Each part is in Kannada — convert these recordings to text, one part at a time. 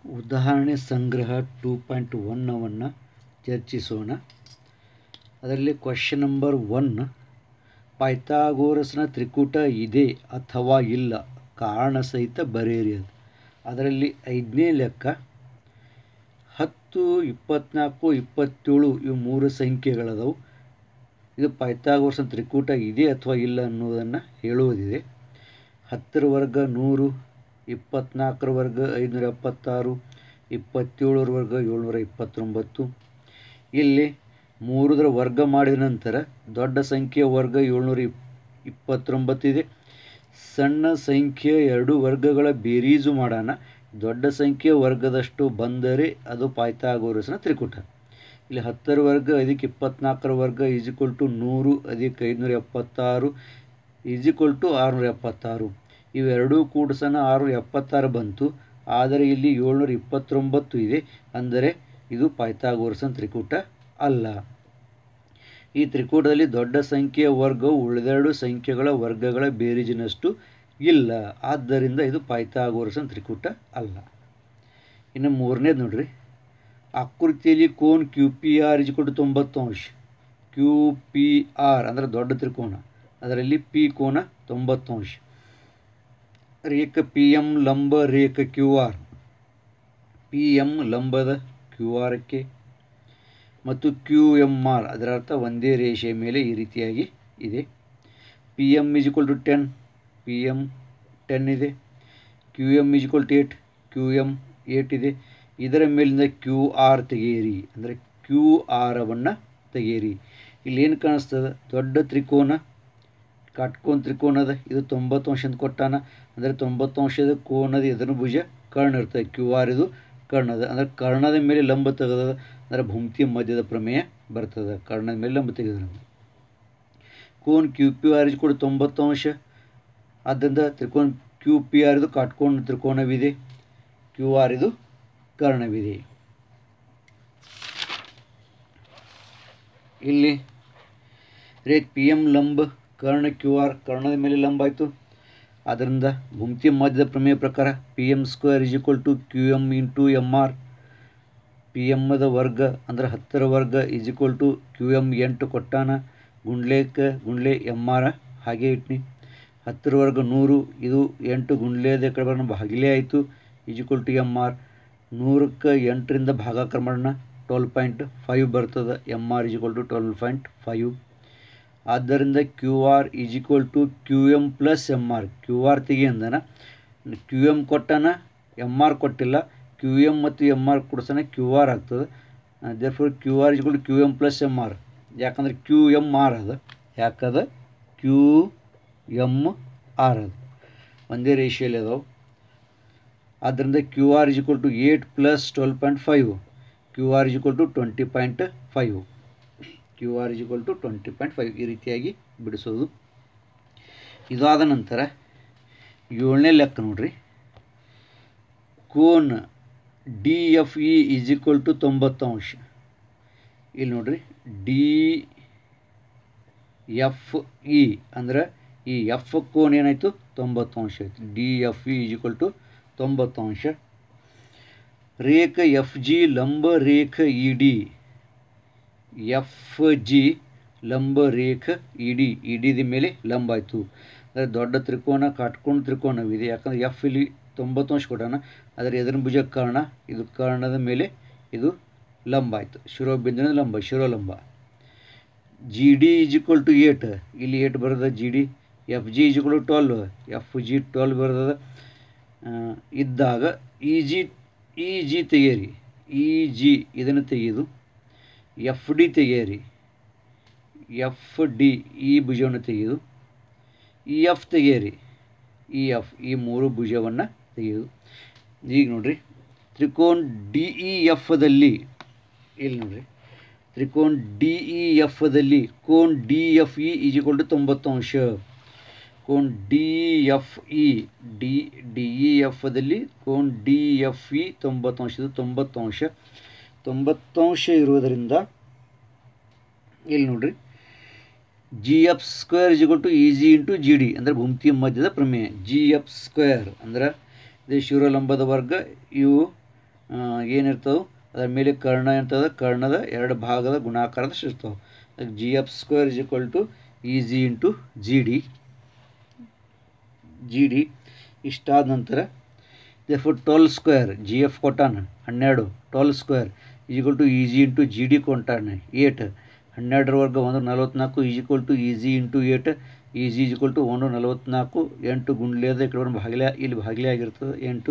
ಉದಾಹರಣೆ ಸಂಗ್ರಹ 2.1 ಚರ್ಚಿಸೋಣ. ಅದರಲ್ಲಿ ಕ್ವೆಶ್ಚನ್ ನಂಬರ್ 1, ಪೈಥಾಗೋರಸ್ನ ತ್ರಿಕೂಟ ಇದೆ ಅಥವಾ ಇಲ್ಲ, ಕಾರಣ ಸಹಿತ ಬರೆಯಿರಿ. ಅದರಲ್ಲಿ 5ನೇ ಲೆಕ್ಕ 10, 24, 27 ಇವು 3 ಸಂಖ್ಯೆಗಳದವು. ಇದು ಪೈಥಾಗೋರಸ್ನ ತ್ರಿಕೂಟ ಇದೆ ಅಥವಾ ಇಲ್ಲ ಅನ್ನೋದನ್ನು ಹೇಳುವುದಿದೆ. 10ರ ವರ್ಗ 100, 24ರ ವರ್ಗ 576, 27ರ ವರ್ಗ 729. ಇಲ್ಲಿ 3ರ ವರ್ಗ ಮಾಡಿದ ನಂತರ ದೊಡ್ಡ ಸಂಖ್ಯೆಯ ವರ್ಗ 729 ಇದೆ. ಸಣ್ಣ ಸಂಖ್ಯೆಯ 2 ವರ್ಗಗಳ ಬೇರೀಜು ಮಾಡೋಣ. ದೊಡ್ಡ ಸಂಖ್ಯೆಯ ವರ್ಗದಷ್ಟು ಬಂದರೆ ಅದು ಪೈಥಾಗೋರಸ್ನ ತ್ರಿಕೂಟ. ಇಲ್ಲಿ 10ರ ವರ್ಗ ಅದಕ್ಕೆ 24ರ ವರ್ಗ = 100 ಅದಕ್ಕೆ 576 = 676. ಇವೆರಡೂ ಕೂಡಿಸೋಣ 676 ಬಂತು. ಆದರೆ ಇಲ್ಲಿ 729 ಇದೆ, ಅಂದರೆ ಇದು ಪೈಥಾಗೋರಸ್ನ ತ್ರಿಕೂಟ ಅಲ್ಲ. ಈ ತ್ರಿಕೂಟದಲ್ಲಿ ದೊಡ್ಡ ಸಂಖ್ಯೆಯ ವರ್ಗವು ಉಳಿದೆರಡು ಸಂಖ್ಯೆಗಳ ವರ್ಗಗಳ ಬೇರೀಜಿನಷ್ಟು ಇಲ್ಲ, ಆದ್ದರಿಂದ ಇದು ಪೈಥಾಗೋರಸ್ನ ತ್ರಿಕೂಟ ಅಲ್ಲ. ಇನ್ನು 3ನೇದು ನೋಡ್ರಿ. ಆಕೃತಿಯಲ್ಲಿ ಕೋನ QPR = 90°. QPR ಅಂದರೆ ದೊಡ್ಡ ತ್ರಿಕೋನ, ಅದರಲ್ಲಿ P ಕೋನ 90°. ರೇಖೆ PM ಲಂಬ ರೇಖೆ QR. PM ಲಂಬದ QRಕ್ಕೆ ಮತ್ತು QMR ಅದರ ಅರ್ಥ ಒಂದೇ ರೇಷೆಯ ಮೇಲೆ ಈ ರೀತಿಯಾಗಿ ಇದೆ. PM = 10, PM 10 ಇದೆ. QM = 8, QM 8 ಇದೆ. ಇದರ ಮೇಲಿಂದ QR ತೆಗೆಯಿರಿ, ಅಂದರೆ QRವನ್ನು ತೆಗೆಯಿರಿ. ಇಲ್ಲೇನು ಕಾಣಿಸ್ತದೆ? ದೊಡ್ಡ ತ್ರಿಕೋನ ಕಾಟ್ಕೋನ ತ್ರಿಕೋನದ, ಇದು 90° ಅಂತ ಕೊಟ್ಟಾನ, ಅಂದರೆ 90° ಕೋನದ ಎದುರು ಭುಜ ಕರ್ಣ ಇರ್ತದೆ. QR ಇದು ಕರ್ಣದ, ಅಂದರೆ ಕರ್ಣದ ಮೇಲೆ ಲಂಬ ತೆಗೆದ, ಅಂದರೆ ಭೂಮಿತಿ ಮಧ್ಯದ ಪ್ರಮೇಯ ಬರ್ತದೆ. ಕರ್ಣದ ಮೇಲೆ ಲಂಬ ತೆಗೆದ ಕೋನ QPR = 90°. ಆದ್ದರಿಂದ ತ್ರಿಕೋನ QPR ಇದು ಕಾಟ್ಕೋನ ತ್ರಿಕೋನವಿದೆ, QR ಇದು ಕರ್ಣವಿದೆ. ಇಲ್ಲಿ ರೇಖೆ PM ಲಂಬ ಕರ್ಣ QR, ಕರ್ಣದ ಮೇಲೆ ಲಂಬ ಆಯಿತು. ಆದ್ದರಿಂದ ಭೂಮಿತಿ ಮಧ್ಯದ ಪ್ರಮೇಯ ಪ್ರಕಾರ PM² = QM × MR. PMದ ವರ್ಗ ಅಂದರೆ 10ರ ವರ್ಗ = QM 8 ಕೊಟ್ಟಾನ, ಗುಂಡ್ಲೆ MR ಹಾಗೆ ಇಟ್ನಿ. 10ರ ವರ್ಗ 100, ಇದು 8 ಗುಂಡ್ಲೆದ ಕಡೆ ಬರೋಣ ಭಾಗಿಲೆ ಆಯಿತು, = MR. 100ಕ್ಕೆ 8ರಿಂದ ಭಾಗಾಕಾರ ಮಾಡೋಣ 12.5 ಬರ್ತದೆ. MR = 12.5. ಆದ್ದರಿಂದ QR = QM + MR. QR ತೆಗಿ ಅಂದನ, QM ಕೊಟ್ಟಾನ, MR ಕೊಟ್ಟಿಲ್ಲ. QM ಮತ್ತು MR ಕೊಡ್ಸೋಣ QR ಆಗ್ತದೆ. Therefore QR = QM + MR. ಯಾಕಂದರೆ QMR ಅದ, QMR ಅದು ಒಂದೇ ರೇಷಿಯಲ್ಲಿ ಅದಾವೆ. ಆದ್ದರಿಂದ QR = 8 + 12.5. QR = 20.5. QR = 20.5 ಈ ರೀತಿಯಾಗಿ ಬಿಡಿಸೋದು. ಇದಾದ ನಂತರ 7ನೇ ಲೆಕ್ಕ ನೋಡ್ರಿ. ಕೋನ DFE = 90°. ಇಲ್ಲಿ ನೋಡ್ರಿ, DFE ಅಂದರೆ ಈ F ಕೋನ ಏನಾಯಿತು 90° ಆಯಿತು. DFE = 90°. ರೇಖೆ FG ಲಂಬ ರೇಖೆ ED. FG ಲಂಬ ರೇಖೆ ED ಮೇಲೆ ಲಂಬ ಆಯಿತು. ಅಂದರೆ ದೊಡ್ಡ ತ್ರಿಕೋನ ಕಾಟ್ಕೋನ ತ್ರಿಕೋನವಿದೆ. ಯಾಕಂದರೆ F ಇಲ್ಲಿ 90° ಕೊಟ್ಟಾನ, ಆದರೆ ಎದುರಿನ ಭುಜ ಕರ್ಣ, ಇದು ಕರ್ಣದ ಮೇಲೆ ಇದು ಲಂಬ ಆಯಿತು. ಶಿರೋಬಿಂದುವಿನ ಲಂಬ, ಶಿರೋಲಂಬ. GD = 8, ಇಲ್ಲಿ 8 ಬರ್ತದೆ GD. FG = 12, FG 12 ಬರ್ತದೆ. ಇದ್ದಾಗ EG ತೆಗೆಯಿರಿ, EG ಇದನ್ನು ತೆಗೆಯೋದು. FD ತೆಗೆಯಿರಿ, FD ಈ ಭುಜವನ್ನು ತೆಗೆಯೋದು. EF ತೆಗೆಯಿರಿ, EF ಈ 3 ಭುಜವನ್ನು ತೆಗೆಯೋದು. ಈಗ ನೋಡ್ರಿ, ತ್ರಿಕೋನ DEFದಲ್ಲಿ ಇಲ್ಲಿ ನೋಡ್ರಿ, ತ್ರಿಕೋನ DEFದಲ್ಲಿ ಕೋನ DFE = 90°. ಕೋನ DEFದಲ್ಲಿ ಕೋನ DFE 90°. ಇದು 90° ಇರುವುದರಿಂದ ಇಲ್ಲಿ ನೋಡ್ರಿ, GF² = EG × GD ಅಂದರೆ ಭೂಮಿತಿ ಮಧ್ಯದ ಪ್ರಮೇಯ. GF² ಅಂದರೆ ಇದು ಶಿರೋಲಂಬದ ವರ್ಗ, ಇವು ಏನಿರ್ತವೆ ಅದರ ಮೇಲೆ ಕರ್ಣ ಇರ್ತದೆ, ಕರ್ಣದ ಎರಡು ಭಾಗದ ಗುಣಾಕಾರದ ಇರ್ತವೆ. GF² = EG into GD. ಇಷ್ಟಾದ ನಂತರ therefore 12² GF ಕೊಟ್ಟಾನ 12, 12² = EG ಇಂಟು GD ಕೊಟ್ಟಾನ 8, 12 ವರ್ಗ 144 EG ಇಂಟು 8, EG = 144, 8 ಗುಂಡ್ಲೇದ ಈ ಕಡೆ ಭಾಗಲೆ ಇಲ್ಲಿ ಭಾಗಲೆ ಆಗಿರ್ತದೆ 8,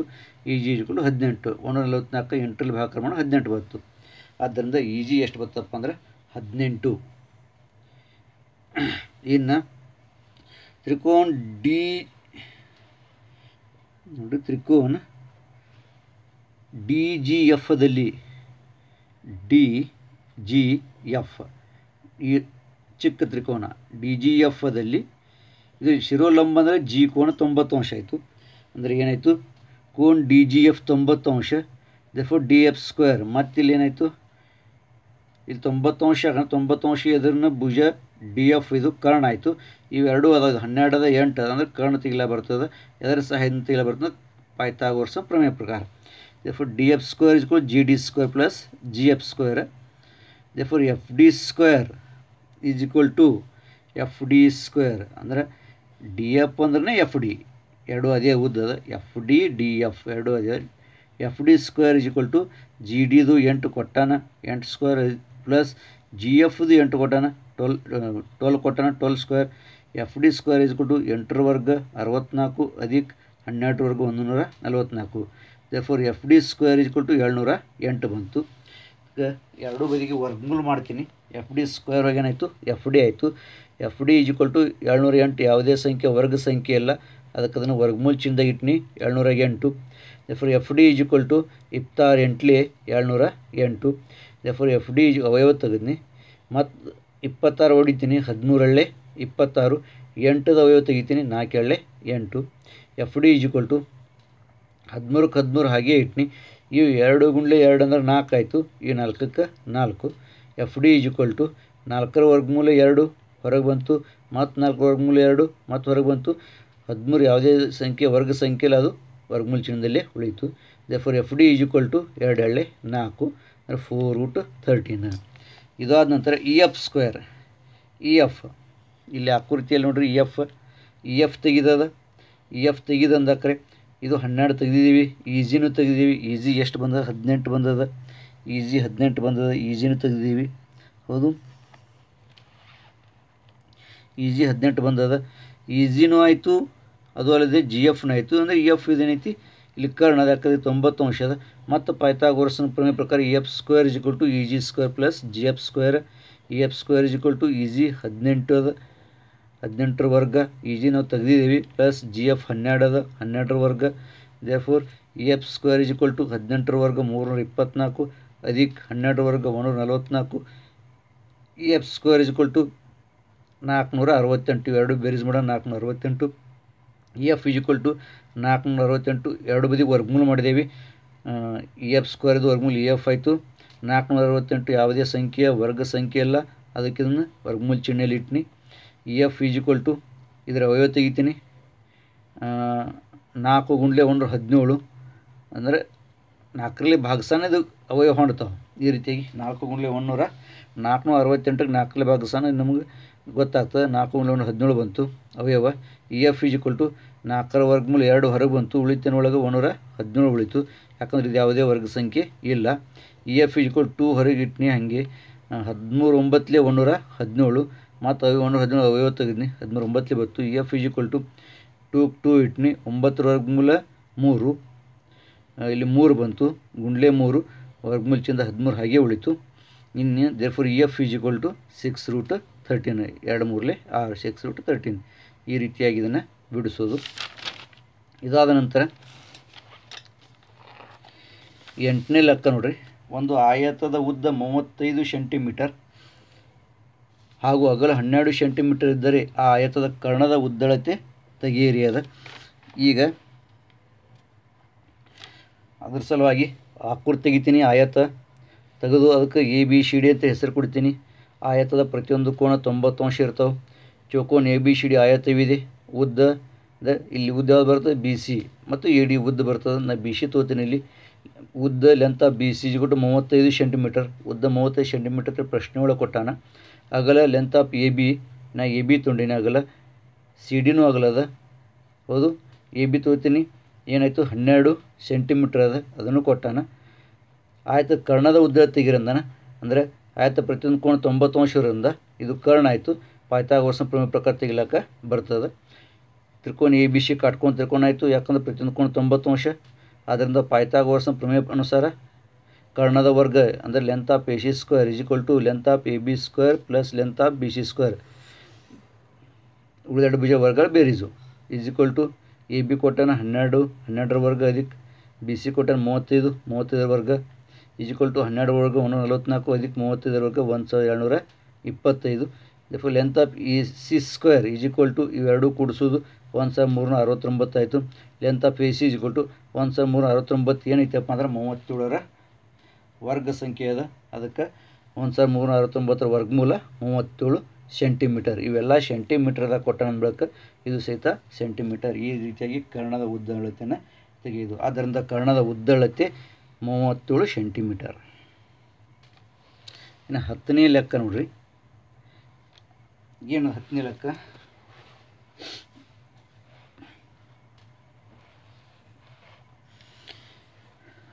EG = 18, 144 8ರಲ್ಲಿ ಭಾಗ ಮಾಡಿ 18 ಬಂತು. ಆದ್ದರಿಂದ EG ಎಷ್ಟು ಬರ್ತಪ್ಪ ಅಂದ್ರೆ 18. ಇನ್ನು ತ್ರಿಕೋನ ತ್ರಿಕೋನ DGFದಲ್ಲಿ DGF ಈ ಚಿಕ್ಕ ತ್ರಿಕೋನ DGFದಲ್ಲಿ ಇದು ಶಿರೋಲಂಬ ಅಂದರೆ G ಕೋನ 90 ಅಂಶ ಆಯಿತು. ಅಂದರೆ ಏನಾಯಿತು, ಕೋನ DGF 90 ಅಂಶ, therefore DF². ಮತ್ತಿಲ್ಲಿ ಏನಾಯಿತು, ಇಲ್ಲಿ 90 ಅಂಶ 90 ಅಂಶ ಎದುರಿನ ಭುಜ DF ಇದು ಕರ್ಣ ಆಯಿತು. ಇವೆರಡೂ ಅದಾದ 12 8 ಅಂದರೆ ಕರ್ಣ ತೆಗಿಲ ಬರ್ತದೆ. ಇದರ ಸಹಾಯದಿಂದ ತೆಗಿಲ ಬರ್ತದೆ ಪೈಥಾಗೋರಸ್ ಪ್ರಮೇಯ ಪ್ರಕಾರ. therefore DF² = GD² + GF². therefore FD² = FD² ಅಂದರೆ DF ಅಂದ್ರೆ FD ಎರಡು ಅದೇ ಉದ್ದದ, FD DF ಎರಡು ಅದೇ. FD² = GDದು 8 ಕೊಟ್ಟಾನ 8² ಪ್ಲಸ್ GFದು 8 ಕೊಟ್ಟಾನ 12 ಕೊಟ್ಟಾನ 12². FD² = 8 ವರ್ಗ 64 ಅಧಿಕ 12 ವರ್ಗ 144. therefore FD² = 708 ಬಂತು. ಎರಡೂ ಬದಿಗೆ ವರ್ಗಮೂಲ ಮಾಡ್ತೀನಿ. FD² ಏನಾಯಿತು, FD ಆಯಿತು. FD = 708 ಯಾವುದೇ ಸಂಖ್ಯೆ ವರ್ಗ ಸಂಖ್ಯೆ ಅಲ್ಲ, ಅದಕ್ಕೆ ಅದನ್ನು ವರ್ಗಮೂಲ ಚಿಹ್ನೆದಾಗ ಇಟ್ಟಿನಿ 708. therefore FD = 26 708. therefore FD ಅವಯವ ತೆಗೆದ್ನಿ ಮತ್ತು 26 ಹೊಡಿತೀನಿ 13 26, 8ದ ಅವಯವ ತೆಗಿತೀನಿ 4 8. FD = 13ಕ್ಕೆ 13 ಹಾಗೆ ಇಟ್ನಿ. ಇವು 2 × 2 ಅಂದರೆ 4 ಆಯಿತು, ಈ 4ಕ್ಕೆ 4. FD = 4ರ ವರ್ಗಮೂಲ 2 ಹೊರಗೆ ಬಂತು, ಮತ್ತು 4 ವರ್ಗಮೂಲ 2 ಮತ್ತು ಹೊರಗೆ ಬಂತು. 13 ಯಾವುದೇ ಸಂಖ್ಯೆ ವರ್ಗ ಸಂಖ್ಯೆ ಇಲ್ಲ, ಅದು ವರ್ಗಮೂಲ ಚಿಹ್ನೆದಲ್ಲೇ ಉಳಿಯಿತು. therefore FD = 2 2 4 ಅಂದರೆ 4√13. ಇದಾದ ನಂತರ EF² EF ಇಲ್ಲಿ ಆಕೃತಿಯಲ್ಲಿ ನೋಡ್ರಿ EF ತೆಗೆದದ. EF ತೆಗೆದಂದಕ್ರೆ ಇದು 12 ತೆಗೆದಿದ್ದೀವಿ, EGನೂ ತೆಗೆದಿದ್ದೀವಿ. EG ಎಷ್ಟು ಬಂದದ, 18 ಬಂದದ. EG 18 ಬಂದದ, EGನೂ ತೆಗೆದಿದ್ದೀವಿ. ಹೌದು, EG 18 ಬಂದದ, EGನೂ ಆಯಿತು, ಅದು ಅಲ್ಲದೆ GFನೂ ಆಯಿತು. ಅಂದರೆ EF ಇದೇನೈತಿ ಇಲ್ಲಿ ಕರ್ಣ ಯಾಕಂದರೆ 90 ಅಂಶ ಅದ. ಮತ್ತು ಪೈಥಾಗೋರಸ್ನ ಪ್ರಮೇಯ ಪ್ರಕಾರ EF² = EG² + GF². EF² = EG 18 ಅದ, 18ರ ವರ್ಗ, EG ನಾವು ತೆಗೆದಿದ್ದೀವಿ, ಪ್ಲಸ್ GF 12 ಅದ, 12ರ ವರ್ಗ. therefore EF² = 18ರ ವರ್ಗ 324 ಅಧಿಕ 12ರ ವರ್ಗ 144. EF² = 468. ಇವೆರಡು ಬೇರೀಸ್ ಮಾಡೋಣ 468. EF = 468. ಎರಡು ಬದಿ ವರ್ಗಮೂಲ ಮಾಡಿದ್ದೇವೆ. EF² ವರ್ಗಮೂಲ EF ಆಯಿತು. 468 ಯಾವುದೇ ಸಂಖ್ಯೆಯ ವರ್ಗ ಸಂಖ್ಯೆ ಅಲ್ಲ, ಅದಕ್ಕೆ ಇದನ್ನು ವರ್ಗಮೂಲ ಚಿಹ್ನೆಯಲ್ಲಿ ಇಟ್ಟಿನಿ. EF = ಇದರ ಅವಯವ ತೆಗಿತೀನಿ 4 × 1 17 ಅಂದರೆ 4ರಲ್ಲಿ ಭಾಗಸಾನ ಇದು ಅವಯವ ಹೊಂಡ್ತಾವೆ. ಈ ರೀತಿಯಾಗಿ 4 × 100 468ಕ್ಕೆ 4ರಲ್ಲಿ ಭಾಗಸಾನ ನಮಗೆ ಗೊತ್ತಾಗ್ತದೆ. 4 × 1 17 ಬಂತು ಅವಯವ. EF = 4ರ ವರ್ಗಮೂಲ 2 ಹೊರಗೆ ಬಂತು, ಉಳಿತೇನೊಳಗೆ 117 ಉಳಿತು, ಯಾಕಂದರೆ ಇದು ಯಾವುದೇ ವರ್ಗ ಸಂಖ್ಯೆ ಇಲ್ಲ. EF = 2 ಹೊರಗೆ ಇಟ್ಟಿನಿ, ಹಾಗೆ 13 9 117 ಮತ್ತು 117 ಅವಯವ ತೆಗೆದ್ನಿ 13 9 ಬಂತು. EF = 2 ಇಟ್ನಿ, 9ರ ವರ್ಗಮೂಲ 3, ಇಲ್ಲಿ 3 ಬಂತು, ಗುಂಡ್ಲೆ 3 ವರ್ಗಮೂಲ ಚಿಂದ 13 ಹಾಗೆ ಉಳಿತು. ಇನ್ನು therefore EF = 6√13 2 3 6 6√13. ಈ ರೀತಿಯಾಗಿ ಇದನ್ನು ಬಿಡಿಸೋದು. ಇದಾದ ನಂತರ 8ನೇ ಲೆಕ್ಕ ನೋಡ್ರಿ. ಒಂದು ಆಯತದ ಉದ್ದ 35 ಸೆಂಟಿಮೀಟರ್ ಹಾಗೂ ಅಗಲ 12 ಸೆಂಟಿಮೀಟರ್ ಇದ್ದರೆ ಆ ಆಯತದ ಕರ್ಣದ ಉದ್ದಳತೆ ತೆಗೆಯಿರಿ ಅದ. ಈಗ ಅದ್ರ ಸಲುವಾಗಿ ಆಕೃತಿ ತೆಗಿತೀನಿ, ಆಯತ ತೆಗೆದು ಅದಕ್ಕೆ ABCD ಅಂತ ಹೆಸರು ಕೊಡ್ತೀನಿ. ಆಯತದ ಪ್ರತಿಯೊಂದು ಕೋನ 90 ಅಂಶ ಇರ್ತಾವೆ. ಚೌಕೋನ ABCD ಆಯತವಿದೆ. ಉದ್ದ ಅಂದರೆ ಇಲ್ಲಿ ಉದ್ದ ಯಾವ್ದು ಬರ್ತದೆ ಬಿ ಸಿ ಮತ್ತು ಎ ಡಿ ಉದ್ದ ಬರ್ತದೆ. ನಾನು ಬಿ ಸಿ ತೊಗೋತೀನಿ. ಇಲ್ಲಿ ಉದ್ದ ಲೆಂತ್ ಆಫ್ ಬಿ ಸಿ ಇಸ್ಕೊಟ್ಟು 35 ಸೆಂಟಿಮೀಟರ್, ಉದ್ದ 35 ಸೆಂಟಿಮೀಟರ್ ಪ್ರಶ್ನೆ ಒಳಗೆ ಕೊಟ್ಟಾನ. ಅಗಲ ಲೆಂತ್ ಆಫ್ ಎ ಬಿ, ನಾ ಎ ಬಿ ತೊಗೊಂಡಿನಿ, ಅಗಲ ಸಿ ಡಿನೂ ಅಗಲದ, ಹೌದು. ಎ ಬಿ ತೊಗೋತೀನಿ, ಏನಾಯಿತು 12 ಸೆಂಟಿಮೀಟ್ರ್ ಅದ, ಅದನ್ನು ಕೊಟ್ಟಾನ. ಆಯಿತು, ಕರ್ಣದ ಉದ್ದ ತೆಗಿರಂದಾನ. ಅಂದರೆ ಆಯಿತು, ಪ್ರತಿಯೊಂದು ಕೋಣ 90 ಅಂಶ ಇರೋದ್ರಿಂದ ಇದು ಕರ್ಣ ಆಯಿತು. ಪೈಥಾಗೋರಸ್ನ ಪ್ರಮೇಯ ಪ್ರಕಾರ ತೆಗಿಲಾಕ ಬರ್ತದೆ. ತ್ರಿಕೋನ ಎ ಬಿ ಸಿ ಕಾಟ್ಕೊಂಡು ತ್ರಿಕೋನ ಆಯಿತು, ಯಾಕಂದ್ರೆ ಪ್ರತಿಯೊಂದು ಕೋಣ 90 ಅಂಶ. ಆದ್ದರಿಂದ ಪೈಥಾಗೋರಸ್ನ ಪ್ರಮೇಯ ಅನುಸಾರ ಕರ್ಣದ ವರ್ಗ ಅಂದರೆ length of A C square is equal to length of A B square plus length of B C square, ಉಳಿದೆರಡು ಬೀಜ ವರ್ಗಗಳ ಬೇರೀಸು, is equal to A B ಕೊಟ್ಟಾನ 12, 12ರ ವರ್ಗ ಅದಕ್ಕೆ ಬಿ ಸಿ ಕೊಟ್ಟಾನ 35, 35ರ ವರ್ಗ ಇಸ್ ಈಕ್ವಲ್ ಟು 12 ವರ್ಗ 144 ಅದಕ್ಕೆ 35ರ ವರ್ಗ 1225. Therefore length of A C square is equal to ಇವೆರಡು ಕೂಡಿಸೋದು 1369 ಆಯಿತು. Length of A C is equal to 1369 ಏನೈತಪ್ಪ ಅಂದ್ರೆ 37ರ ವರ್ಗ ಸಂಖ್ಯೆ ಅದ. ಅದಕ್ಕೆ 1369ರ ವರ್ಗಮೂಲ 37 ಸೆಂಟಿಮೀಟರ್. ಇವೆಲ್ಲ ಸೆಂಟಿಮೀಟರ್ದಾಗ ಕೊಟ್ಟಾನ ಅಂದ್ಬೇಕು, ಇದು ಸಹಿತ ಸೆಂಟಿಮೀಟರ್. ಈ ರೀತಿಯಾಗಿ ಕರ್ಣದ ಉದ್ದ ಅಳತೆಯನ್ನು ತೆಗೆಯುವುದು. ಆದ್ದರಿಂದ ಕರ್ಣದ ಉದ್ದ ಅಳತೆ 37 ಸೆಂಟಿಮೀಟರ್. ಇನ್ನು 10ನೇ ಲೆಕ್ಕ ನೋಡ್ರಿ. ಏನು 10ನೇ ಲೆಕ್ಕ?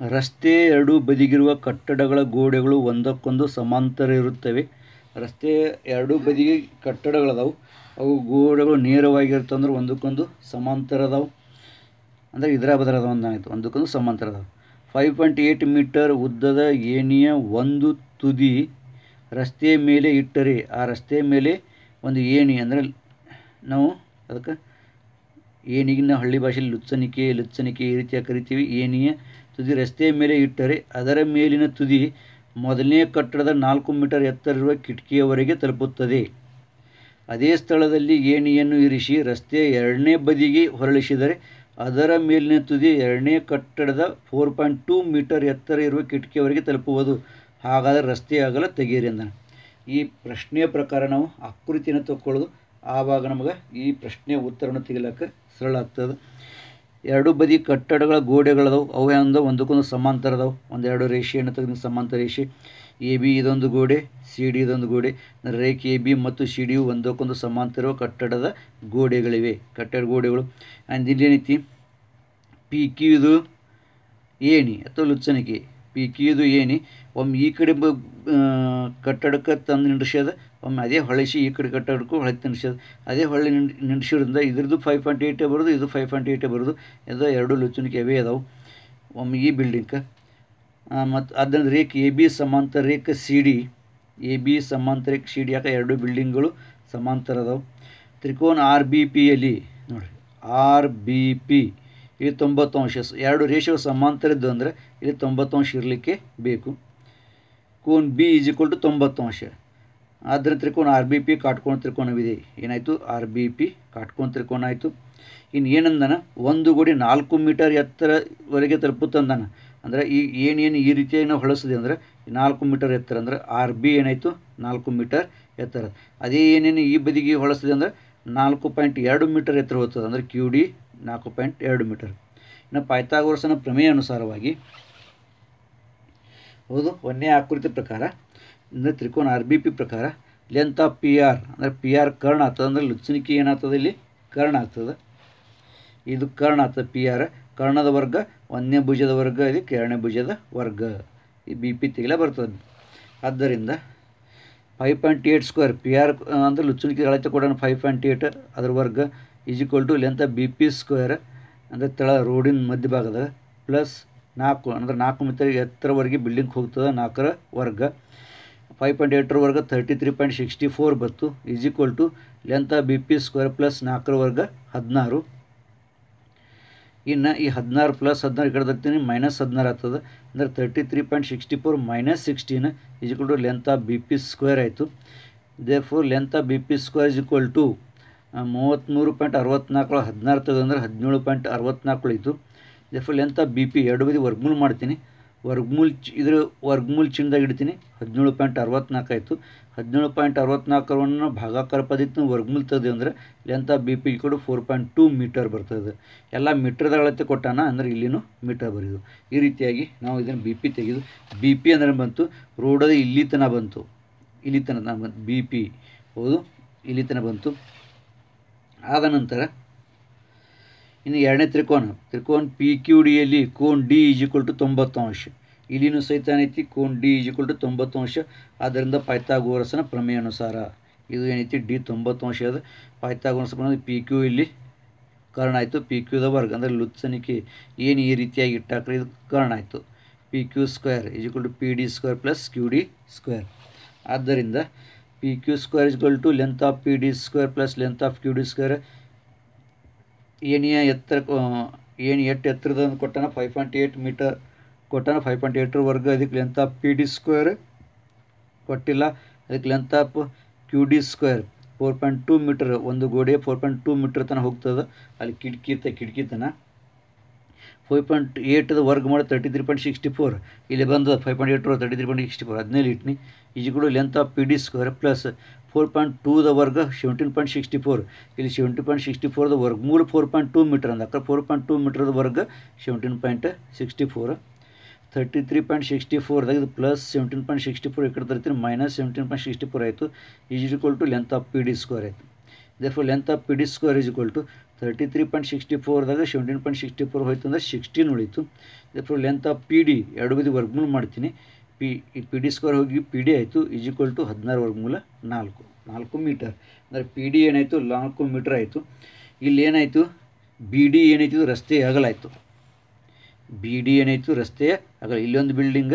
ರಸ್ತೆ ಎರಡೂ ಬದಿಗಿರುವ ಕಟ್ಟಡಗಳ ಗೋಡೆಗಳು ಒಂದಕ್ಕೊಂದು ಸಮಾಂತರ ಇರುತ್ತವೆ. ರಸ್ತೆ ಎರಡೂ ಬದಿಗೆ ಕಟ್ಟಡಗಳದಾವು, ಅವು ಗೋಡೆಗಳು ನೇರವಾಗಿರ್ತಂದ್ರೆ ಒಂದಕ್ಕೊಂದು ಸಮಾಂತರ ಅದಾವು. ಅಂದರೆ ಇದರ ಬದರ ಅದಾವ ಅಂದಾಯಿತು, ಒಂದಕ್ಕೊಂದು ಸಮಾಂತರ ಅದಾವೆ. 5.8 ಮೀಟರ್ ಉದ್ದದ ಏಣಿಯ ಒಂದು ತುದಿ ರಸ್ತೆಯ ಮೇಲೆ ಇಟ್ಟರೆ, ಆ ರಸ್ತೆಯ ಮೇಲೆ ಒಂದು ಏಣಿ ಅಂದರೆ ನಾವು ಅದಕ್ಕೆ ಏಣಿಗಿನ ಹಳ್ಳಿ ಭಾಷೆಯಲ್ಲಿ ಲುಚ್ಚನಿಕೆ ಈ ರೀತಿಯಾಗಿ ಕರಿತೀವಿ. ಏಣಿಯ ತುದಿ ರಸ್ತೆಯ ಮೇಲೆ ಇಟ್ಟರೆ ಅದರ ಮೇಲಿನ ತುದಿ ಮೊದಲನೇ ಕಟ್ಟಡದ 4 ಮೀಟರ್ ಎತ್ತರಿರುವ ಕಿಟಕಿಯವರೆಗೆ ತಲುಪುತ್ತದೆ. ಅದೇ ಸ್ಥಳದಲ್ಲಿ ಏಣಿಯನ್ನು ಇರಿಸಿ ರಸ್ತೆಯ ಎರಡನೇ ಬದಿಗೆ ಹೊರಳಿಸಿದರೆ ಅದರ ಮೇಲಿನ ತುದಿ ಎರಡನೇ ಕಟ್ಟಡದ 4.2 ಮೀಟರ್ ಎತ್ತರ ಇರುವ ಕಿಟಕಿಯವರೆಗೆ ತಲುಪುವುದು. ಹಾಗಾದರೆ ರಸ್ತೆಯ ಅಗಲ ತೆಗೆಯಿರಿ ಅಂದಾನೆ. ಈ ಪ್ರಶ್ನೆಯ ಪ್ರಕಾರ ನಾವು ಆಕೃತಿಯನ್ನು ತಗೊಳ್ಳೋದು, ಆವಾಗ ನಮಗೆ ಈ ಪ್ರಶ್ನೆಯ ಉತ್ತರವನ್ನು ತೆಗಿಲಿಕ್ಕೆ ಸರಳ ಆಗ್ತದೆ. ಎರಡು ಬದಿ ಕಟ್ಟಡಗಳ ಗೋಡೆಗಳದವು, ಅವು ಒಂದಕ್ಕೊಂದು ಸಮಾಂತರ ಅದಾವೆ. ಒಂದೆರಡು ರೇಷೆಯನ್ನು ತೆಗೆದು ಸಮಾಂತರ ರೇಷೆ ಎ ಬಿ ಇದೊಂದು ಗೋಡೆ, ಸಿ ಡಿ ಇದೊಂದು ಗೋಡೆ. ರೇಖೆ ಎ ಬಿ ಮತ್ತು ಸಿ ಡಿಯು ಒಂದಕ್ಕೊಂದು ಸಮಾಂತರ ಕಟ್ಟಡದ ಗೋಡೆಗಳಿವೆ, ಕಟ್ಟಡ ಗೋಡೆಗಳು. ಆ್ಯಂಡ್ ಇಲ್ಲೇನೈತಿ ಪಿ ಕ್ಯೂ ಇದು ಏಣಿ ಅಥವಾ ಲುಚ್ಚನಿಕೆ. ಪಿ ಕ್ಯೂ ಇದು ಏಣಿ ಒಮ್ಮೆ ಈ ಕಡೆ ಕಟ್ಟಡಕ್ಕೆ ತಂದು ನಿಂಡಿಸ್ಯದ, ಒಮ್ಮೆ ಅದೇ ಹೊಳಿಸಿ ಈ ಕಡೆ ಕಟ್ಟಡಕ್ಕೂ ಹೊಳೆ ನಿಂಡಿಸ್ಯದ. ಅದೇ ಹೊಳ್ಳಿ ನಿಂಡಿಸಿದ್ರಿಂದ ಇದ್ರದ್ದು 5.8 ಬರೋದು, ಇದು 5.8 ಬರೋದು. ಇದು ಎರಡು ಲುಚ್ಚನಿಕೆ ಅವೇ ಅದಾವೆ ಒಮ್ಮೆ ಈ ಬಿಲ್ಡಿಂಗ್ಗೆ. ಮತ್ತು ಅದನ್ನು ರೇಖೆ ಎ ಬಿ ಸಮಾಂತರ ರೇಖೆ ಸಿ ಡಿ, ಎ ಬಿ ಸಮಾಂತರ ರೇಖೆ ಸಿ ಡಿ, ಯಾಕೆ ಎರಡು ಬಿಲ್ಡಿಂಗ್ಗಳು ಸಮಾಂತರ ಅದಾವೆ. ತ್ರಿಕೋನ ಆರ್ ಬಿ ಪಿಯಲ್ಲಿ ನೋಡಿರಿ, ಆರ್ ಬಿ ಪಿ ಇಲ್ಲಿ 90 ಅಂಶ, ಎರಡು ರೇಷೆಗಳು ಸಮಾಂತರ ಇದ್ದು ಅಂದರೆ ಇಲ್ಲಿ 90 ಅಂಶ ಇರಲಿಕ್ಕೆ ಬೇಕು. ಕೋನ್ ಬಿ ಈಸ್ ಈಕ್ವಲ್ ಟು 90 ಅಂಶ. ಆದ್ದರಿಂದ ತ್ರಿಕೋನ ಆರ್ ಬಿ ಪಿ ಕಾಟ್ಕೋಣ ತ್ರಿಕೋನವಿದೆ. ಏನಾಯಿತು? ಆರ್ ಬಿ ಪಿ ಕಾಟ್ಕೋಣ ತ್ರಿಕೋನ ಆಯಿತು. ಇನ್ನು ಏನಂದಾನ, ಒಂದು ಗೋಡೆ 4 ಮೀಟರ್ ಎತ್ತರವರೆಗೆ ತಲುಪುತ್ತಂದಾನ. ಅಂದರೆ ಈ ಏನೇನು ಈ ರೀತಿಯಾಗಿ ನಾವು ಹೊಳಿಸಿದೆ ಅಂದರೆ 4 ಮೀಟರ್ ಎತ್ತರ, ಅಂದರೆ ಆರ್ ಬಿ ಏನಾಯಿತು 4 ಮೀಟರ್ ಎತ್ತರ. ಅದೇ ಏನೇನು ಈ ಬದಿಗೆ ಹೊಳಿಸಿದೆ ಅಂದರೆ 4.2 ಮೀಟರ್ ಎತ್ತರ ಹೋಗ್ತದೆ, ಅಂದರೆ ಕ್ಯೂ ಡಿ 4.2 ಮೀಟರ್. ಇನ್ನು ಪೈಥಾಗೋರಸನ ಪ್ರಮೇಯ ಅನುಸಾರವಾಗಿ ಹೌದು, ಒಂದೇ ಆಕೃತಿ ಪ್ರಕಾರ ಅಂದರೆ ತ್ರಿಕೋನ ಆರ್ ಬಿ ಪಿ ಪ್ರಕಾರ ಲೆಂತ್ ಆಫ್ ಪಿ ಆರ್ ಅಂದರೆ ಪಿ ಆರ್ ಕರ್ಣ ಆಗ್ತದೆ. ಅಂದರೆ ಲುಚ್ಚನಿಕೆ ಏನಾಗ್ತದೆ, ಇಲ್ಲಿ ಕರ್ಣ ಆಗ್ತದೆ, ಇದು ಕರ್ಣ ಆಗ್ತದೆ. ಪಿ ಆರ್ ಕರ್ಣದ ವರ್ಗ, ಒಂದನೇ ಭುಜದ ವರ್ಗ, ಇದಕ್ಕೆ ಎರಡನೇ ಭುಜದ ವರ್ಗ. ಈ ಬಿ ಪಿ ತೆಗಿಲ ಬರ್ತದೆ. ಆದ್ದರಿಂದ 5.8 ಸ್ಕ್ವೇರ್ ಪಿ ಆರ್ ಅಂದರೆ ಲುಚ್ಚನಿಕೆ ಅಳತೆ ಕೊಡೋಣ 5.8 ಅದರ ವರ್ಗ is equal to length of B P square ಅಂದರೆ ತಳ ರೋಡಿನ ಮಧ್ಯಭಾಗದಾಗ ಪ್ಲಸ್ 4 ಅಂದರೆ 4 ಮೀಟರ್ ಎತ್ತರವರೆಗೆ ಬಿಲ್ಡಿಂಗ್ ಹೋಗ್ತದೆ, 4ರ ವರ್ಗ. 5.8ರ ವರ್ಗ 33.64 ಬಂತು is equal to length of B P square plus 4ರ ವರ್ಗ 16. ಇನ್ನು ಈ 16 ಪ್ಲಸ್ 16 ಈ ಕಡೆ ತರ್ತೀನಿ -16 ಆಗ್ತದೆ. ಅಂದರೆ 33.64 - 16 is equal to length of B P square ಆಯಿತು. Therefore length of B P square is equal to 33.64 16 ತೆಗೆದು ಅಂದರೆ 17.64 ಇತ್ತು. Therefore length of B P ಎರಡು ಬದಿ ವರ್ಗಮೂಲ ಮಾಡ್ತೀನಿ. ಇದ್ರ ವರ್ಗಮೂಲ ಚಿಹ್ನೆದಾಗ ಇಡ್ತೀನಿ. 17.64 ಆಯಿತು. 17.64ನ್ನು ಭಾಗಾಕಾರ ಪದ್ಧತಿ ವರ್ಗಮೂಲ ತೆಗೆದು ಅಂದರೆ ಲೆಂತ್ ಆಫ್ ಬಿ ಪಿ ಕೂಡ 4.2 ಮೀಟರ್ ಬರ್ತದೆ. ಎಲ್ಲ ಮೀಟರ್ದಾಗ ಅಳತೆ ಕೊಟ್ಟಾನ ಅಂದರೆ ಇಲ್ಲಿನೂ ಮೀಟರ್ ಬರೆಯೋದು. ಈ ರೀತಿಯಾಗಿ ನಾವು ಇದನ್ನು ಬಿ ಪಿ ತೆಗೆದು ಬಿ ಪಿ ಅಂದರೆ ಬಂತು ರೋಡದ ಇಲ್ಲಿ ತನಕ ಬಂತು, ಇಲ್ಲಿ ತನಕ ಬಂತು ಬಿ ಪಿ. ಹೌದು, ಇಲ್ಲಿ ತನಕ ಬಂತು. ಆದ ನಂತರ ಇನ್ನು ಎರಡನೇ ತ್ರಿಕೋನ ಪಿ ಕ್ಯೂ ಡಿಯಲ್ಲಿ ಕೋನ್ ಡಿ = 90°. ಇಲ್ಲಿನೂ ಸಹಿತ ಏನೈತಿ ಕೋನ್ ಡಿ = 90°. ಆದ್ದರಿಂದ ಪೈಥಾಗೋರಸನ ಪ್ರಮೇಯ ಅನುಸಾರ ಇದು ಏನೈತಿ ಡಿ 90° ಅದ. ಪೈಥಾಗೋರಸ್ ಪ್ರಮೇಯ ಪಿ ಕ್ಯೂ ಇಲ್ಲಿ ಕರ್ಣ ಆಯಿತು. ಪಿ ಕ್ಯೂದ ವರ್ಗ ಅಂದರೆ ಲುತ್ಸನಿಕೆ ಏನು ಈ ರೀತಿಯಾಗಿ ಇಟ್ಟಾಕ್ರೆ ಇದು ಕರ್ಣ ಆಯಿತು. P Q square = P D square plus Q D square. ಆದ್ದರಿಂದ P Q square = length of P D square plus length of Q D square. ಏಣಿಯ ಎತ್ತರ ಎಷ್ಟು ಎತ್ತರದ ಕೊಟ್ಟಾನ 5.8 ಮೀಟರ್ ಕೊಟ್ಟಾನ. 5.8 ವರ್ಗ. ಅದಕ್ಕೆ length of P D square ಕೊಟ್ಟಿಲ್ಲ. ಅದಕ್ಕೆ length of Q D square 4.2 metre. ಒಂದು ಗೋಡೆ 4.2 ಮೀಟರ್ ತನಕ ಹೋಗ್ತದೆ. ಅಲ್ಲಿ ಕಿಟಕಿ ತನಕ 5.8 ವರ್ಗ ಮಾಡಿ 33.64. ಇಲ್ಲಿ ಬಂದು 5.8 33.64 17 ಇಟ್ನಿ. ಕೂಡ length of P D square plus 4.2 ವರ್ಗ 17.64. ಇಲ್ಲಿ 17.64 ವರ್ಗಮೂಲ 4.2 ಮೀಟರ್ ಅಂದ 4.2 ಮೀಟರ್ದ ವರ್ಗ 17.64. 33.64ದಾಗ ಇದು ಪ್ಲಸ್ 17.64 ಈ ಕಡೆ ತರ್ತೀನಿ ಮೈನಸ್ 17.64 ಆಯಿತು. = Length of P D square ಆಯಿತು. therefore length of P D square = 33.64ದಾಗ 17.64 ಹೋಯ್ತು ಅಂದರೆ 16 ಉಳಿತು. therefore length of P D ಎರಡು ಬದಿ ವರ್ಗಮೂಲ ಮಾಡ್ತೀನಿ. ಪಿ ಡಿ ಸ್ಕ್ವೇರ್ ಹೋಗಿ ಪಿ ಡಿ ಆಯಿತು = 16 ವರ್ಗಮೂಲ 4 ಮೀಟರ್. ಅಂದರೆ ಪಿ ಡಿ ಏನಾಯಿತು 4 ಮೀಟರ್ ಆಯಿತು. ಇಲ್ಲಿ ಏನಾಯಿತು ಬಿ ಡಿ ಏನಾಯಿತು ರಸ್ತೆ ಅಗಲಾಯಿತು. ಬಿ ಡಿ ಏನಾಯಿತು ರಸ್ತೆಯ ಅಗಲ. ಇಲ್ಲೊಂದು ಬಿಲ್ಡಿಂಗ್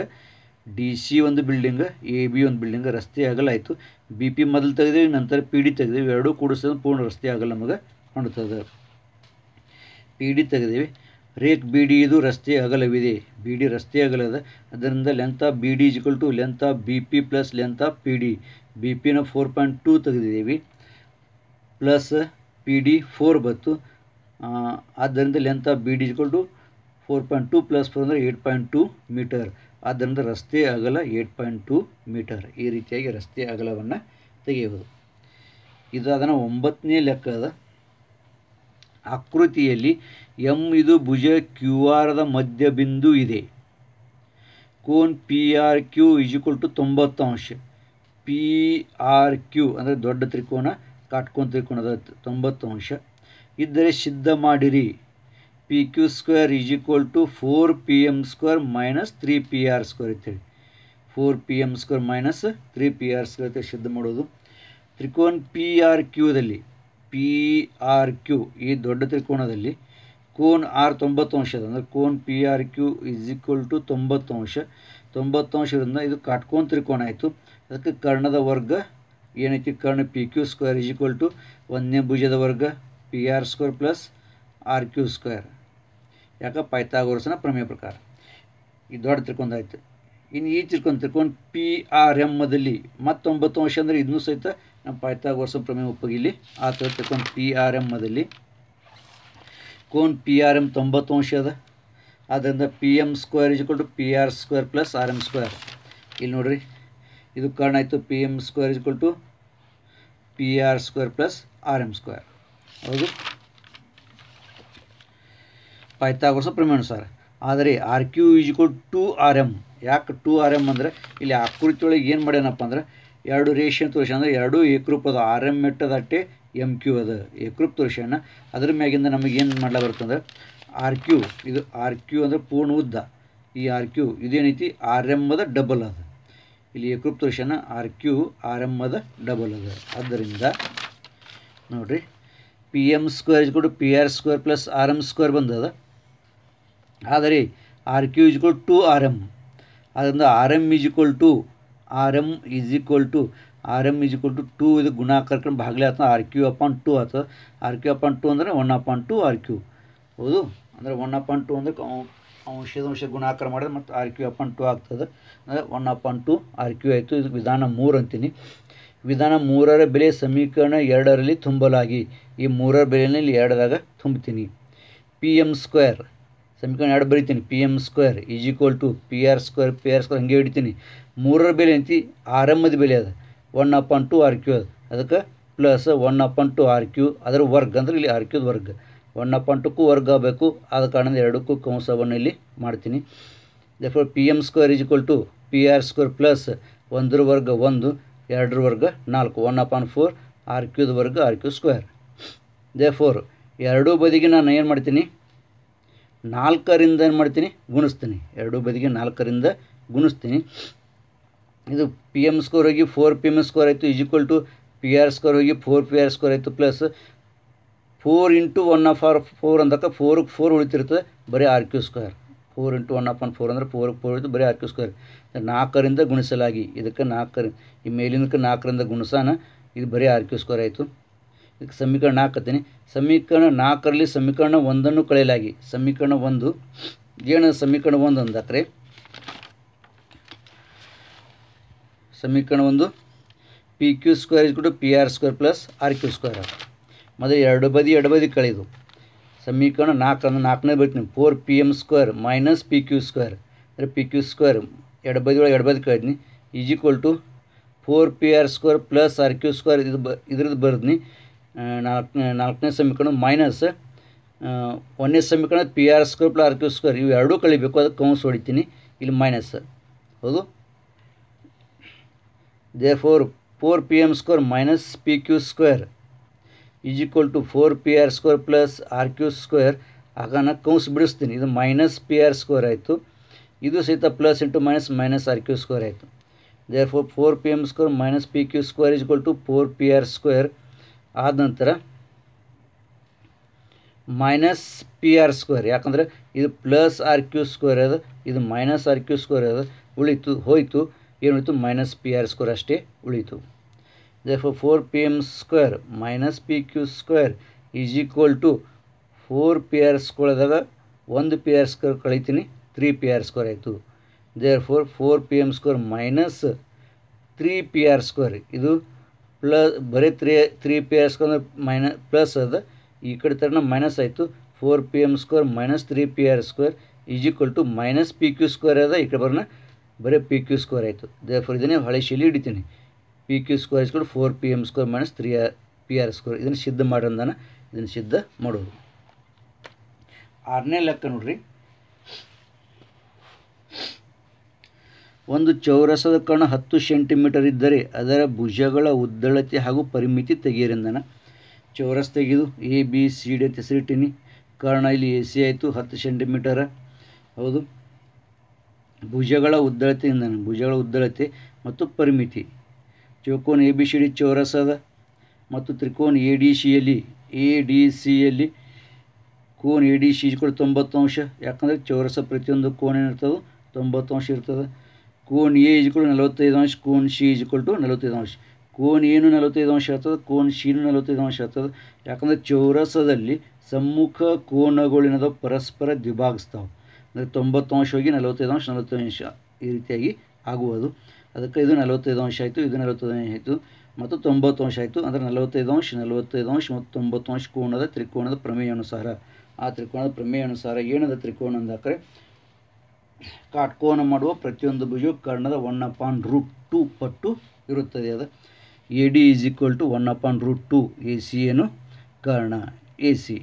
ಡಿ ಸಿ ಒಂದು ಬಿಲ್ಡಿಂಗ್ ಎ ಬಿ ಒಂದು ಬಿಲ್ಡಿಂಗ್ ರಸ್ತೆ ಅಗಲಾಯಿತು. ಬಿ ಪಿ ಮೊದಲು ತೆಗೆದೇವಿ ನಂತರ ಪಿ ಡಿ ತೆಗೆದೇವಿ. ಎರಡೂ ಕೂಡಿಸಿದ್ರೆ ಪೂರ್ಣ ರಸ್ತೆ ಅಗಲ ನಮಗೆ ಕಾಣುತ್ತದೆ. ಪಿ ಡಿ ತೆಗೆದೇವಿ. ರೇಖ್ ಬಿ ಡಿ ಇದು ರಸ್ತೆ ಅಗಲವಿದೆ. ಬಿ ಡಿ ರಸ್ತೆ ಅಗಲದ. ಅದರಿಂದ length of B D = length of B P plus length of P D. B ಪಿನ 4.2 ತೆಗೆದಿದ್ದೀವಿ ಪ್ಲಸ್ ಪಿ ಡಿ 4 ಬಂತು. ಆದ್ದರಿಂದ length of B D = 4.2 plus 4 ಅಂದರೆ 8.2 ಮೀಟರ್. ಆದ್ದರಿಂದ ರಸ್ತೆ ಅಗಲ 8.2 ಮೀಟರ್. ಈ ರೀತಿಯಾಗಿ ರಸ್ತೆ ಅಗಲವನ್ನು ತೆಗೆಯುವುದು. ಇದು ಅದನ್ನು 9ನೇ ಲೆಕ್ಕದ ಆಕೃತಿಯಲ್ಲಿ ಎಂ ಇದು ಭುಜ ಕ್ಯೂ ಆರ್ದ ಮಧ್ಯಬಿಂದು ಇದೆ. ಕೋನ್ P R Q = 90°. P R Q ಅಂದರೆ ದೊಡ್ಡ ತ್ರಿಕೋನ ಕಾಟ್ಕೋನ ತ್ರಿಕೋನದ 90° ಇದ್ದರೆ ಸಿದ್ಧ ಮಾಡಿರಿ. P Q square = 4pm² minus 3pr² ಅಂತೇಳಿ 4pm² ಮೈನಸ್ 3pr² ಅಂತ ಸಿದ್ಧ ಮಾಡೋದು. ತ್ರಿಕೋನ ಪಿ ಆರ್ ಕ್ಯೂದಲ್ಲಿ ಪಿ ಆರ್ ಕ್ಯೂ ಈ ದೊಡ್ಡ ತ್ರಿಕೋನದಲ್ಲಿ ಕೋನ್ ಆರ್ 90° ಅದ. ಅಂದರೆ ಕೋನ್ ಪಿ ಆರ್ ಕ್ಯೂ = 90°. 90°ರಿಂದ ಇದು ಕಾಟ್ಕೋನ ತ್ರಿಕೋನ ಆಯಿತು. ಅದಕ್ಕೆ ಕರ್ಣದ ವರ್ಗ ಏನೈತಿ ಕರ್ಣ ಪಿ ಕ್ಯೂ ಸ್ಕ್ವೇರ್ = 1ನೇ ಭುಜದ ವರ್ಗ pr² plus R Q square. ಯಾಕೆ ಪೈಥಾಗೋರಸನ ಪ್ರಮೇಯ ಪ್ರಕಾರ ಈ ದೊಡ್ಡ ತ್ರಿಕೋನ ಆಯಿತು. ಇನ್ನು ಈ ತ್ರಿಕೋನ ಪಿ ಆರ್ ಎಮ್ದಲ್ಲಿ ಮತ್ತು 90° ಅಂದರೆ ಇದನ್ನು ಸಹಿತ ನಮ್ಮ ಪೈಥಾಗೋರಸನ ಪ್ರಮೇಯ ಉಪಯೋಗಿಲಿ. ಆ ಥರ ತ್ರಿಕೋನ ಪಿ ಆರ್ ಎಮ್ದಲ್ಲಿ ಕೋನ್ ಪಿ ಆರ್ ಎಮ್ 90° ಅದ. ಆದ್ದರಿಂದ P M square = pr² plus R M square. ಇಲ್ಲಿ ನೋಡಿರಿ ಇದು ಕರ್ಣ ಆಯಿತು. P M square = pr² plus R M square. ಹೌದು ಪೈಥಾಗೋರಸ್ ಪ್ರಮೇಯ ಅನುಸಾರ. ಆದರೆ ಆರ್ ಕ್ಯೂ = 2rm. ಯಾಕೆ 2rm ಅಂದರೆ ಇಲ್ಲಿ ಆಕೃತಿ ಒಳಗೆ ಏನು ಮಾಡ್ಯಾನಪ್ಪ ಅಂದ್ರೆ ಎರಡು ರೇಷನ್ ತೋರಿಸ ಅಂದರೆ ಎರಡೂ ಏಕರೂಪದ ಆರ್ ಎಮ್ ಮೆಟ್ಟದಟ್ಟೆ ಎಮ್ ಕ್ಯೂ ಅದ ಏಕರೂಪ ತೋರಿಸ್ಯಾನ. ಅದ್ರ ಮ್ಯಾಗಿಂದ ನಮಗೆ ಏನು ಮಾಡ್ಲಾ ಬರ್ತಂದ್ರೆ ಆರ್ ಕ್ಯೂ ಇದು ಆರ್ ಕ್ಯೂ ಅಂದರೆ ಪೂರ್ಣ ಉದ್ದ. ಈ ಆರ್ ಕ್ಯೂ ಇದೇನೈತಿ ಆರ್ ಎಮ್ ಅದ ಡಬಲ್ ಅದ. ಇಲ್ಲಿ ಏಕರೂಪ ತೋರಿಸ್ಯಾನ ಆರ್ ಕ್ಯೂ ಆರ್ ಎಮ್ ಅದ ಡಬಲ್ ಅದ. ಆದ್ದರಿಂದ ನೋಡಿರಿ P M square = pr² plus R M square ಬಂದದ. ಆದರೆ ಆರ್ ಕ್ಯೂ = 2rm. ಆದ್ದರಿಂದ ಆರ್ ಎಮ್ = 2 ಇದು ಗುಣಾಕಾರ ಭಾಗಲೇ ಆಗ್ತದೆ. ಆರ್ ಕ್ಯೂ ಅಪಾನ್ 2 ಆಗ್ತದೆ. ಆರ್ ಕ್ಯೂ ಅಪಾನ್ 2 ಅಂದರೆ 1/2 ಆರ್ ಕ್ಯೂ. ಹೌದು ಅಂದರೆ 1/2 ಅಂದರೆ ಅಂಶ ಗುಣಾಕಾರ ಮಾಡಿದ್ರೆ ಮತ್ತು ಆರ್ ಕ್ಯೂ ಅಪಾನ್ 2 ಆಗ್ತದೆ. ಅಂದರೆ 1/2 ಆರ್ ಕ್ಯೂ ಆಯಿತು. ಇದು ವಿಧಾನ 3 ಅಂತೀನಿ. ವಿಧಾನ 3ರ ಬೆಲೆ ಸಮೀಕರಣ 2ರಲ್ಲಿ ತುಂಬಲಾಗಿ ಈ 3ರ ಬೆಲೆಯಲ್ಲಿ 2ದಾಗ ತುಂಬ್ತೀನಿ. ಪಿ ಎಮ್ ಸ್ಕ್ವೇರ್ ಸಮೀಕರಣ 2 ಬರಿತೀನಿ. P M square is equal to P R square ಹಂಗೆ ಹಿಡಿತೀನಿ. 3ರ ಬೆಲೆ ಐತಿ, ಆರಮ್ಮದ ಬೆಲೆ ಅದ 1/2 ಆರ್ ಕ್ಯೂ ಅದು, ಅದಕ್ಕೆ ಪ್ಲಸ್ 1/2 ಆರ್ ಕ್ಯೂ ಅದರ ವರ್ಗ ಅಂದ್ರೆ ಇಲ್ಲಿ ಆರ್ ಕ್ಯೂದ ವರ್ಗ 1/2ಕ್ಕೂ ವರ್ಗ ಆಗಬೇಕು. ಆದ ಕಾರಣ 2ಕ್ಕೂ ಕಂಸವನ್ನು ಇಲ್ಲಿ ಮಾಡ್ತೀನಿ. therefore P M square is equal to P R square plus 1ರ ವರ್ಗ 1, 2ರ ವರ್ಗ 4, 1/4 ಆರ್ ಕ್ಯೂದ ವರ್ಗ ಆರ್ ಕ್ಯೂ ಸ್ಕ್ವೇರ್. therefore ಎರಡೂ ಬದಿಗೆ ನಾನು ಏನು ಮಾಡ್ತೀನಿ, 4ರಿಂದ ಏನು ಮಾಡ್ತೀನಿ, ಗುಣಿಸ್ತೀನಿ. ಎರಡೂ ಬದಿಗೆ 4ರಿಂದ ಗುಣಿಸ್ತೀನಿ. ಇದು ಪಿ ಎಮ್ ಸ್ಕ್ವೇರ್ ಹೋಗಿ 4 PM ಸ್ಕ್ವೇರ್ ಆಯಿತು is equal to P R square ಹೋಗಿ 4 PR ಸ್ಕ್ವೇರ್ ಆಯಿತು ಪ್ಲಸ್ 4 × 1/4 ಅಂದಕ್ಕೆ 4ಕ್ಕೆ 4 ಉಳಿತಿರ್ತದೆ, ಬರೀ ಆರ್ ಕ್ಯೂ ಸ್ಕ್ವೇರ್. 4 × 1/4 ಅಂದರೆ 4ಕ್ಕೆ 4 ಉಳಿತು, ಬರೀ ಆರ್ ಕ್ಯೂ ಸ್ಕ್ವೇರ್. 4ರಿಂದ ಗುಣಿಸಲಾಗಿ ಇದಕ್ಕೆ 4 ಈ ಮೇಲಿನಕ್ಕೆ 4ರಿಂದ ಗುಣಿಸಾನ ಇದು ಬರೀ ಆರ್ ಕ್ಯೂ ಸ್ಕ್ವೇರ್ ಆಯಿತು. ಇದಕ್ಕೆ ಸಮೀಕರಣ 4 ಹತ್ತೀನಿ. ಸಮೀಕರಣ 4ರಲ್ಲಿ ಸಮೀಕರಣ 1 ಕಳೆಯಲಾಗಿ ಸಮೀಕರಣ 1 ಏನು ಸಮೀಕರಣ 1 ಅಂದಾಕ್ರೆ ಸಮೀಕರಣ 1 P Q square is to P R square plus R Q square. ಮೊದಲು ಎರಡು ಬದಿ ಕಳೆದು ಸಮೀಕರಣ 4 ಅಂದರೆ 4ನೇ ಬರ್ತೀನಿ. 4 PM square minus P Q square ಅಂದರೆ ಪಿ ಕ್ಯೂ ಸ್ಕ್ವೇರ್ ಎಡಬದಿ ಕಳೆದಿನಿ is equal to 4 PR square plus R Q square ಇದ್ರದ್ದು ಬರ್ದಿನಿ. 4ನೇ ಸಮೀಕರಣ ಮೈನಸ್ 1ನೇ ಸಮೀಕರಣ P R square plus R Q square ಇವು ಎರಡೂ ಕಳಿಬೇಕು, ಅದಕ್ಕೆ ಕೌನ್ಸ್ ಹೊಡಿತೀನಿ, ಇಲ್ಲಿ ಮೈನಸ್. ಹೌದು. therefore 4 PM square minus P Q square is equal to 4 PR square plus R Q square. ಆಗ ನಾನು ಕೌನ್ಸ್ ಬಿಡಿಸ್ತೀನಿ, ಇದು ಮೈನಸ್ ಪಿ ಆರ್ ಸ್ಕ್ವೇರ್ ಆಯಿತು, ಇದು ಸಹಿತ plus into minus R Q square ಆಯಿತು. therefore 4 PM square minus P Q square is equal to 4 PR square. ಆದ ನಂತರ ಮೈನಸ್ ಪಿ ಆರ್ ಸ್ಕ್ವೇರ್, ಯಾಕಂದರೆ ಇದು ಪ್ಲಸ್ ಆರ್ ಕ್ಯೂ ಸ್ಕ್ವೇರ್ ಅದ, ಇದು ಮೈನಸ್ ಆರ್ ಕ್ಯೂ ಸ್ಕ್ವೇರ್ ಅದ, ಹೋಯಿತು ಏನುಳಿತು ಮೈನಸ್ ಪಿ ಆರ್ ಸ್ಕ್ವೇರ್ ಅಷ್ಟೇ ಉಳಿತು. therefore 4 PM square minus P Q square is equal to 4 PR ಸ್ಕ್ವೇರ್ದಾಗ 1 PR ಸ್ಕ್ವೇರ್ ಕಳಿತೀನಿ, 3 PR ಸ್ಕ್ವೇರ್ ಆಯಿತು. therefore 4 PM square minus 3 PR square ಇದು ಪ್ಲಸ್ ಬರೀ 3 PR ಸ್ಕ್ವೇರ್ ಅಂದರೆ ಪ್ಲಸ್ ಅದ, ಈ ಕಡೆ ಥರನ ಮೈನಸ್ ಆಯಿತು. 4 PM square minus 3 PR square is equal to minus P Q square ಅದ, ಈ ಕಡೆ ಬರೋಣ ಬರೀ ಪಿ ಕ್ಯೂ ಸ್ಕ್ವೇರ್ ಆಯಿತು. therefore ಇದನ್ನೇ ಹಳೆ ಶೈಲಿ ಹಿಡಿತೀನಿ. ಪಿ ಕ್ಯೂ ಸ್ಕ್ವೇರ್ ಇಸ್ಕೊಂಡು 4 PM square minus 3 PR square. ಇದನ್ನು ಸಿದ್ಧ ಮಾಡೋದಾನ, ಇದನ್ನು ಸಿದ್ಧ ಮಾಡೋದು. 6ನೇ ಲೆಕ್ಕ ನೋಡ್ರಿ. ಒಂದು ಚೌರಸದ ಕರ್ಣ 10 ಸೆಂಟಿಮೀಟರ್ ಇದ್ದರೆ ಅದರ ಭುಜಗಳ ಉದ್ದಳತೆ ಹಾಗೂ ಪರಿಮಿತಿ ತೆಗೆಯರಿಂದನ. ಚೌರಸ್ ತೆಗೆದು ಎ ಬಿ ಸಿ ಡಿ ಅಂತ ಹೆಸರಿಟ್ಟಿನಿ. ಕರ್ಣ ಇಲ್ಲಿ ಎ ಸಿ ಆಯಿತು 10 ಸೆಂಟಿಮೀಟರ. ಹೌದು. ಭುಜಗಳ ಉದ್ದಳತೆ ಮತ್ತು ಪರಿಮಿತಿ. ಚೌಕೋನ ಎ ಬಿ ಸಿ ಡಿ ಚೌರಸದ ಮತ್ತು ತ್ರಿಕೋನ ಎ ಡಿ ಸಿಯಲ್ಲಿ ಕೋನ ಎ ಡಿ ಸಿ 90 ಅಂಶ, ಯಾಕಂದರೆ ಚೌರಸ ಪ್ರತಿಯೊಂದು ಕೋನ ಏನಿರ್ತದೆ 90 ಅಂಶ ಇರ್ತದೆ. ಕೋನ ಎ 45 ಅಂಶ, ಕೋನ ಸಿ 45 ಅಂಶ. ಕೋನ ಏನು 45 ಅಂಶ ಆಗ್ತದೆ, ಕೋನ ಸಿನೂ 45 ಅಂಶ ಆಗ್ತದೆ. ಯಾಕಂದರೆ ಚೌರಸದಲ್ಲಿ ಸಮ್ಮುಖ ಕೋನಗಳಿನದ ಪರಸ್ಪರ ದ್ವಿಭಾಗಿಸ್ತಾವೆ. ಅಂದರೆ 90 ಅಂಶ ಹೋಗಿ 45 ಅಂಶ 45 ಅಂಶ ಈ ರೀತಿಯಾಗಿ ಆಗುವುದು. ಅದಕ್ಕೆ ಇದು 45 ಅಂಶ ಆಯಿತು, ಇದು 45 ಅಂಶ ಆಯಿತು ಮತ್ತು 90 ಅಂಶ ಆಯಿತು. ಅಂದರೆ 45 ಅಂಶ ಮತ್ತು 90 ಅಂಶ ಕೋನದ ತ್ರಿಕೋನದ ಪ್ರಮೇಯಾನುಸಾರ. ಆ ತ್ರಿಕೋನದ ಪ್ರಮೇಯಾನುಸಾರ ಏನದ ತ್ರಿಕೋನ ಅಂದಾಕರೆ ಕಾಟ್ಕೋನ ಮಾಡುವ ಪ್ರತಿಯೊಂದು ಭುಜವು ಕರ್ಣದ 1/√2 ಪಟ್ಟು ಇರುತ್ತದೆ. ಅದು A D is equal to 1/√2. A C ಏನು ಕರ್ಣ A C.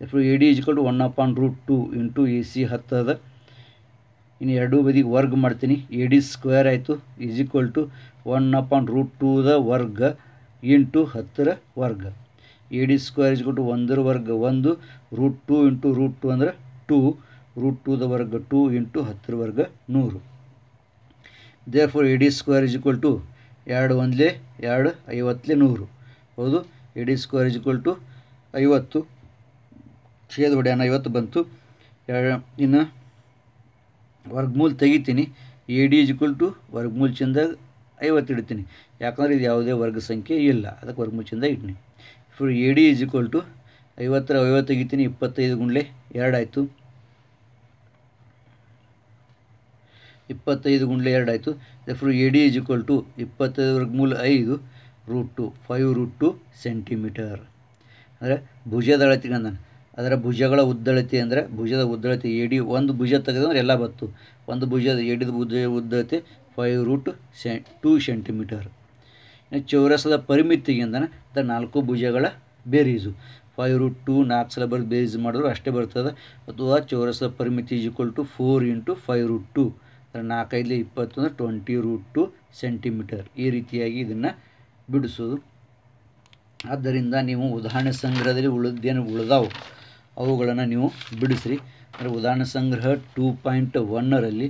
A D is equal to 1/√2 into A C 10 ಅದ. ಇನ್ನು ಎರಡೂ ಬದಿಗೆ ವರ್ಗ ಮಾಡ್ತೀನಿ. ಎ ಡಿ ಸ್ಕ್ವೇರ್ ಆಯಿತು ಈಸ್ ಈಕ್ವಲ್ ಟು 1/√2 ವರ್ಗ ಇಂಟು 10 ವರ್ಗ. A D square is equal to 1 ವರ್ಗ 1, √2 ಇಂಟು √2 ಅಂದರೆ 2, √2 ವರ್ಗ 2 ಇಂಟು 10 ವರ್ಗ 100. therefore A D square is equal to 2 1 2 50 100. ಹೌದು. A D square is equal to 50 ಛೇದ ಹೊಡೆಯೋಣ 50 ಬಂತು. ಇನ್ನು ವರ್ಗಮೂಲ ತೆಗಿತೀನಿ. A D is equal to ವರ್ಗಮೂಲ ಚಿಂದಾಗ 50 ಇಡ್ತೀನಿ, ಯಾಕಂದರೆ ಇದು ಯಾವುದೇ ವರ್ಗ ಸಂಖ್ಯೆ ಇಲ್ಲ, ಅದಕ್ಕೆ ವರ್ಗಮೂಲ ಚಿಂದ ಇಡ್ತೀನಿ. Full A D is equal to 50 50 ತೆಗಿತೀನಿ, 25 ಗುಂಡ್ಲೆ 2 ಆಯಿತು. 25 ಗುಂಡ್ಲೆ 2 ಆಯಿತು. Full A D is equal to 25 ವರ್ಗಮೂಲ 5 √2 5 √2 ಸೆಂಟಿಮೀಟರ್. ಅಂದರೆ ಭುಜದ ಅಳತೆಗೆ ನಾನು ಅದರ ಭುಜಗಳ ಉದ್ದಳತೆ ಅಂದರೆ ಭುಜದ ಉದ್ದಳತೆ ಎಡಿ ಒಂದು ಭುಜ ತೆಗೆದಂದ್ರೆ ಎಲ್ಲ ಬತ್ತು. ಒಂದು ಭುಜದ ಎಡಿದ ಉದ್ದಳತೆ 5√2 ಸೆಂಟಿಮೀಟರ್. ಚೌರಸದ ಪರಿಮಿತಿಗಿಂತ ಅದರ 4 ಭುಜಗಳ ಬೇರೀಸು 5√2 4 ಸಲ ಬರೆದು ಬೇರೀಸ್ ಮಾಡಿದ್ರು ಅಷ್ಟೇ ಬರ್ತದೆ. ಅಥವಾ ಚೌರಸದ ಪರಿಮಿತಿ = 4 × 5√2 ಅಂದರೆ 4 5 20 ಅಂದರೆ 20√2 ಸೆಂಟಿಮೀಟರ್. ಈ ರೀತಿಯಾಗಿ ಇದನ್ನು ಬಿಡಿಸೋದು. ಆದ್ದರಿಂದ ನೀವು ಉದಾಹರಣೆ ಸಂಗ್ರಹದಲ್ಲಿ ಉಳಿದಾವು ಅವುಗಳನ್ನು ನೀವು ಬಿಡಿಸ್ರಿ. ಅಂದರೆ ಉದಾಹರಣೆ ಸಂಗ್ರಹ 2.1ರಲ್ಲಿ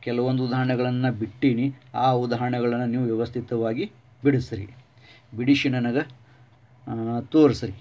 ಕೆಲವೊಂದು ಉದಾಹರಣೆಗಳನ್ನು ಬಿಟ್ಟೀನಿ. ಆ ಉದಾಹರಣೆಗಳನ್ನು ನೀವು ವ್ಯವಸ್ಥಿತವಾಗಿ ಬಿಡಿಸ್ರಿ. ಬಿಡಿಸಿ ನನಗೆ ತೋರಿಸ್ರಿ.